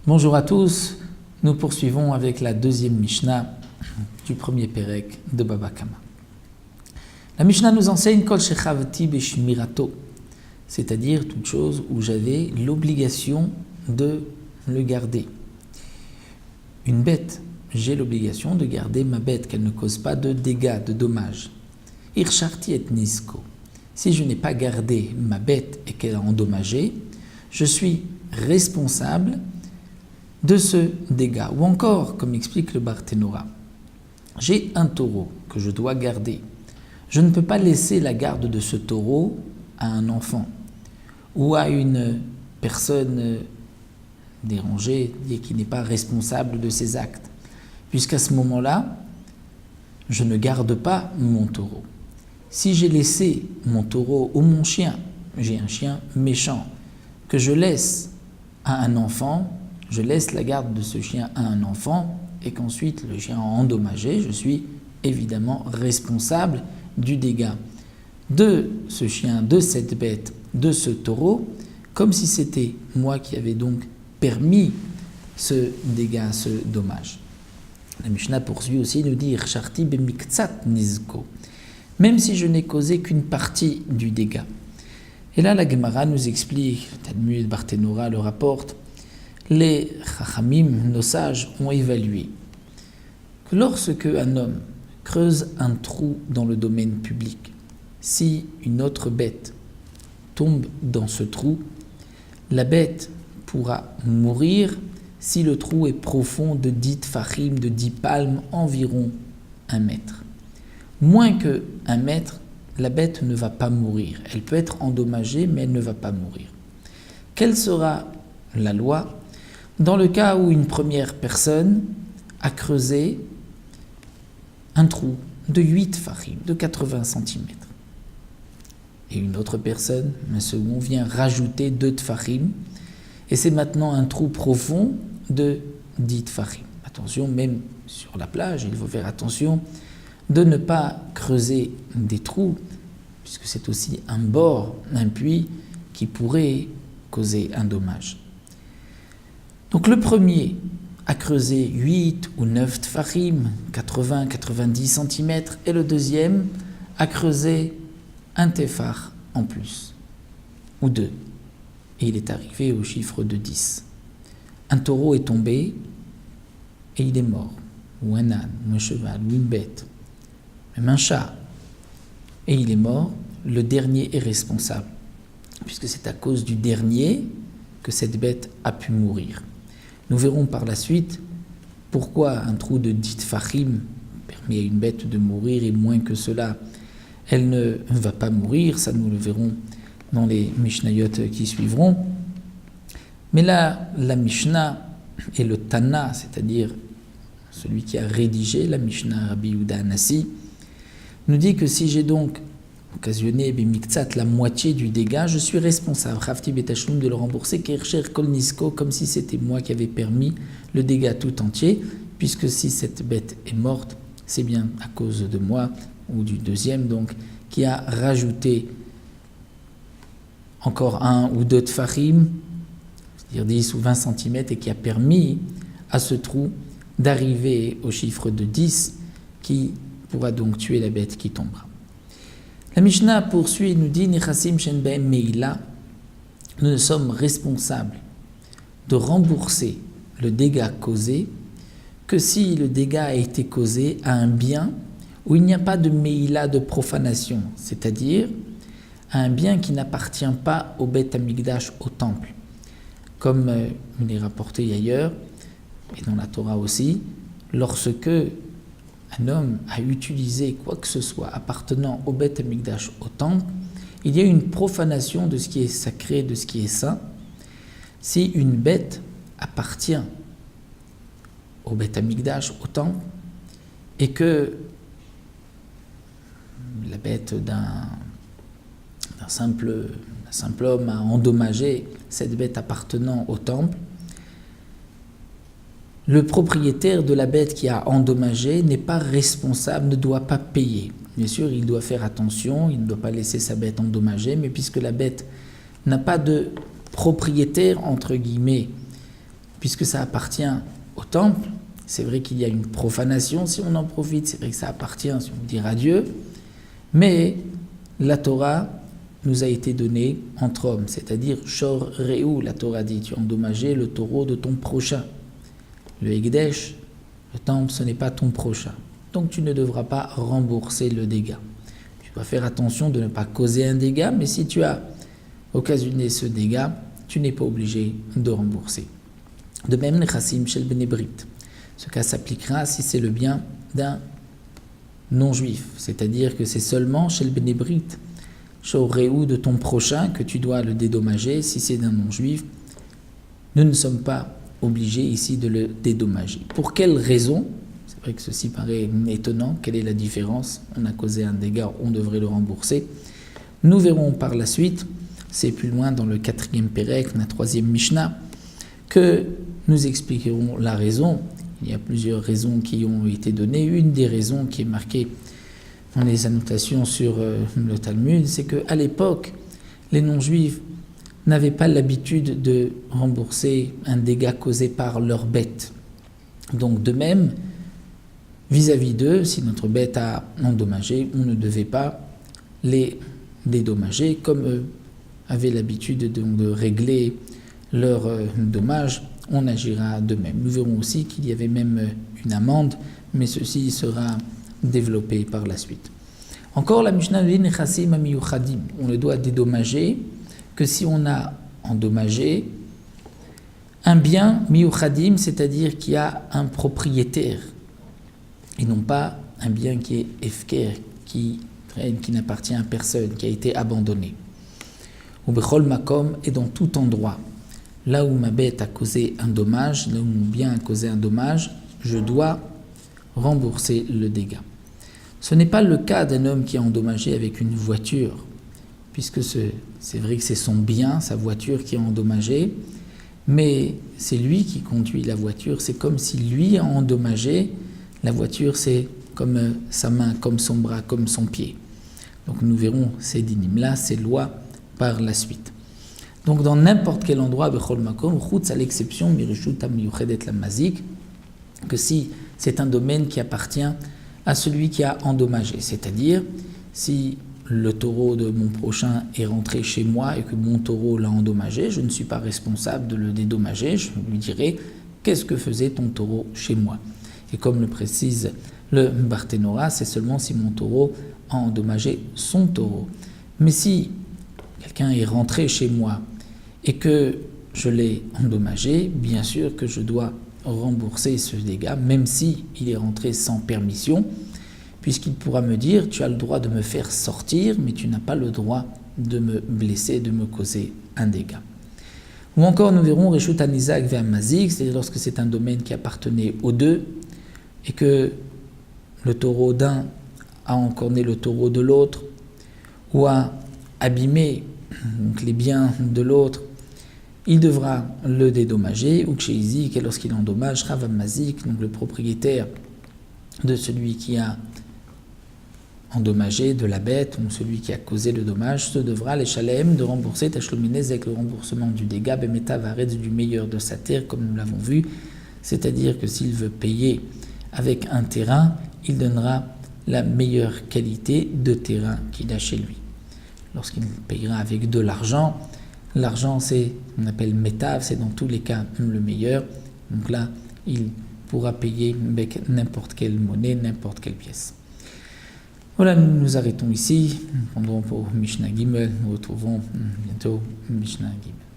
Bonjour à tous, nous poursuivons avec la deuxième Mishnah du premier Pérec de Baba Kama. La Mishnah nous enseigne Kol shechavti beshmirato, c'est-à-dire toute chose où j'avais l'obligation de le garder. Une bête, j'ai l'obligation de garder ma bête, qu'elle ne cause pas de dégâts, de dommages. Irsharti et nisko. Si je n'ai pas gardé ma bête et qu'elle a endommagé, je suis responsable de ce dégât. Ou encore, comme explique le Barthénora, j'ai un taureau que je dois garder. Je ne peux pas laisser la garde de ce taureau à un enfant ou à une personne dérangée et qui n'est pas responsable de ses actes, puisqu'à ce moment-là, je ne garde pas mon taureau. Si j'ai laissé mon taureau ou mon chien, j'ai un chien méchant, que je laisse à un enfant, je laisse la garde de ce chien à un enfant et qu'ensuite le chien a endommagé, je suis évidemment responsable du dégât de ce chien, de cette bête, de ce taureau, comme si c'était moi qui avais donc permis ce dégât, ce dommage. La Mishnah poursuit aussi, nous dit Irsharti bemiktsat nizko, même si je n'ai causé qu'une partie du dégât. Et là, la Gemara nous explique, Talmud Barthénora le rapporte, les Chachamim, nos sages, ont évalué que lorsque un homme creuse un trou dans le domaine public, si une autre bête tombe dans ce trou, la bête pourra mourir si le trou est profond de 10 tfachim, de 10 palmes, environ 1 mètre. Moins que 1 mètre, la bête ne va pas mourir. Elle peut être endommagée, mais elle ne va pas mourir. Quelle sera la loi dans le cas où une première personne a creusé un trou de 8 tfachim, de 80 cm, et une autre personne, un second, vient rajouter 2 tfachim, et c'est maintenant un trou profond de 10 tfachim. Attention, même sur la plage, il faut faire attention de ne pas creuser des trous, puisque c'est aussi un bord, un puits qui pourrait causer un dommage. Donc le premier a creusé 8 ou 9 tfachim, 80-90 cm, et le deuxième a creusé un téphar en plus, ou 2. Et il est arrivé au chiffre de 10. Un taureau est tombé et il est mort, ou un âne, ou un cheval, ou une bête, même un chat, et il est mort, le dernier est responsable, puisque c'est à cause du dernier que cette bête a pu mourir. Nous verrons par la suite pourquoi un trou de 10 tfachim permet à une bête de mourir et moins que cela, elle ne va pas mourir. Ça, nous le verrons dans les Mishnayot qui suivront. Mais là, la Mishnah et le Tana, c'est-à-dire celui qui a rédigé la Mishnah, Rabbi Yehuda Hanassi, nous dit que si j'ai donc occasionné la moitié du dégât, je suis responsable, Rafti Betashloum, de le rembourser, Kersher Kol Nisko, comme si c'était moi qui avais permis le dégât tout entier, puisque si cette bête est morte, c'est bien à cause de moi, ou du deuxième donc, qui a rajouté encore 1 ou 2 tfachim, c'est-à-dire 10 ou 20 cm, et qui a permis à ce trou d'arriver au chiffre de 10, qui pourra donc tuer la bête qui tombera. La Mishnah poursuit et nous dit Nichasim shen be'em meila, nous ne sommes responsables de rembourser le dégât causé que si le dégât a été causé à un bien où il n'y a pas de meila, de profanation, c'est-à-dire à un bien qui n'appartient pas au Beth Amikdash, au temple, comme il est rapporté ailleurs et dans la Torah aussi, lorsque un homme a utilisé quoi que ce soit appartenant au Beth Amikdash, au temple, il y a une profanation de ce qui est sacré, de ce qui est saint. Si une bête appartient au Beth Amikdash, au temple, et que la bête d'un simple homme a endommagé cette bête appartenant au temple, le propriétaire de la bête qui a endommagé n'est pas responsable, ne doit pas payer. Bien sûr, il doit faire attention, il ne doit pas laisser sa bête endommagée, mais puisque la bête n'a pas de propriétaire, entre guillemets, puisque ça appartient au temple, c'est vrai qu'il y a une profanation si on en profite, c'est vrai que ça appartient, si on veut dire, à Dieu, mais la Torah nous a été donnée entre hommes, c'est-à-dire Shor Re'u, la Torah dit, tu as endommagé le taureau de ton prochain. Le Ekdesh, le temple, ce n'est pas ton prochain. Donc tu ne devras pas rembourser le dégât. Tu dois faire attention de ne pas causer un dégât, mais si tu as occasionné ce dégât, tu n'es pas obligé de rembourser. De même, les chassim shel bnei brit. Ce cas s'appliquera si c'est le bien d'un non-juif, c'est-à-dire que c'est seulement chez le bnei brit, shoreu de ton prochain, que tu dois le dédommager. Si c'est d'un non-juif, nous ne sommes pas obligés ici de le dédommager. Pour quelle raison? C'est vrai que ceci paraît étonnant. Quelle est la différence? On a causé un dégât, on devrait le rembourser. Nous verrons par la suite, c'est plus loin dans le 4e Pérec, la 3e Mishnah, que nous expliquerons la raison. Il y a plusieurs raisons qui ont été données. Une des raisons qui est marquée dans les annotations sur le Talmud, c'est qu'à l'époque, les non-juifs n'avaient pas l'habitude de rembourser un dégât causé par leur bête. Donc de même, vis-à-vis d'eux, si notre bête a endommagé, on ne devait pas les dédommager, comme eux avaient l'habitude de régler leurs dommages, on agira de même. Nous verrons aussi qu'il y avait même une amende, mais ceci sera développé par la suite. Encore la Mishnah dit Nechassim amiyuchadim, on ne doit dédommager que si on a endommagé un bien miyuchadim, c'est-à-dire qui a un propriétaire, et non pas un bien qui est efker, qui n'appartient à personne, qui a été abandonné. Ou bechol makom, et dans tout endroit. Là où ma bête a causé un dommage, là où mon bien a causé un dommage, je dois rembourser le dégât. Ce n'est pas le cas d'un homme qui a endommagé avec une voiture, puisque c'est vrai que c'est son bien, sa voiture qui a endommagé, mais c'est lui qui conduit la voiture, c'est comme si lui a endommagé, la voiture c'est comme sa main, comme son bras, comme son pied. Donc nous verrons ces dynimes-là, ces lois par la suite. Donc dans n'importe quel endroit, bechol makom, chutz à l'exception, mirishut amiyuchedet la mazik, que si c'est un domaine qui appartient à celui qui a endommagé, c'est-à-dire si le taureau de mon prochain est rentré chez moi et que mon taureau l'a endommagé, je ne suis pas responsable de le dédommager, je lui dirai qu'est-ce que faisait ton taureau chez moi. Et comme le précise le Barthénora, c'est seulement si mon taureau a endommagé son taureau. Mais si quelqu'un est rentré chez moi et que je l'ai endommagé, bien sûr que je dois rembourser ce dégât, même si il est rentré sans permission, puisqu'il pourra me dire, tu as le droit de me faire sortir, mais tu n'as pas le droit de me blesser, de me causer un dégât. Ou encore, nous verrons Reshut Anizak vers Mazik, c'est-à-dire lorsque c'est un domaine qui appartenait aux deux, et que le taureau d'un a encorné le taureau de l'autre, ou a abîmé donc, les biens de l'autre, il devra le dédommager, ou Kshéizik, et lorsqu'il endommage, Rav Mazik, donc le propriétaire de celui qui a endommagé de la bête, ou celui qui a causé le dommage, se devra, les Shalem, de rembourser Tashlominez avec le remboursement du dégât, Bemeta Varetz, du meilleur de sa terre, comme nous l'avons vu, c'est-à-dire que s'il veut payer avec un terrain, il donnera la meilleure qualité de terrain qu'il a chez lui. Lorsqu'il payera avec de l'argent, l'argent c'est, on appelle métav, c'est dans tous les cas le meilleur. Donc là, il pourra payer avec n'importe quelle monnaie, n'importe quelle pièce. Voilà, nous nous arrêtons ici. Nous prendrons pour Mishnah Gimel. Nous retrouvons bientôt Mishnah Gimel.